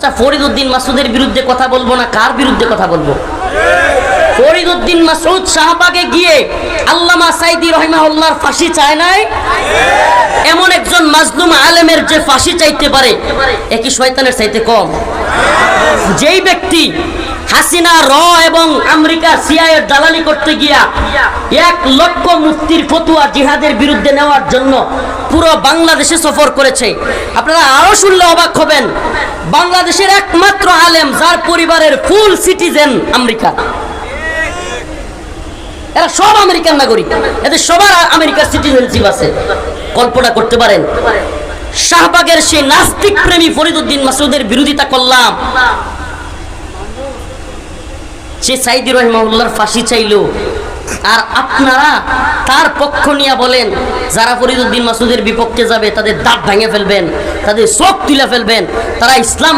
আচ্ছা, ফরিদউদ্দিন মাসুদের বিরুদ্ধে কথা বলবো না কার বিরুদ্ধে কথা বলবো? ফরিদউদ্দিন মাসুদ শাহবাগে গিয়ে আল্লামা সাইদি রাহিমাহুল্লাহর ফাঁসি চায় নাই? এমন একজন মাজলুম আলেমের যে ফাঁসি চাইতে পারে, একই শয়তানের চাইতে কম? যেই ব্যক্তি হাসিনা এবং আমেরিকা সিআইএর দালালি করতে গিয়া 1 লক্ষ মুফতির ফতোয়া জিহাদের বিরুদ্ধে নেওয়ার জন্য পুরো বাংলাদেশে সফর করেছে, আপনারা আরো শুনলে অবাক হবেন, বাংলাদেশের একমাত্র আলেম যার পরিবারের ফুল সিটিজেন আমেরিকা। এরা সব আমেরিকান নাগরিক, এদের সবার আমেরিকার সিটিজেনশিপ আছে। কল্পনা করতে পারেন? শাহবাগের সেই নাস্তিক প্রেমী ফরিদউদ্দিন মাসুদের বিরোধিতা করলাম, সে সাইদি রাহিমাহুল্লাহর ফাঁসি চাইলো, আর আপনারা তার পক্ষ নিয়ে বলেন যারা ফরিদউদ্দিন মাসুদের বিপক্ষে যাবে তাদের দাঁত ভেঙে ফেলবেন, তাদের চোখ তুলে ফেলবেন, তারা ইসলাম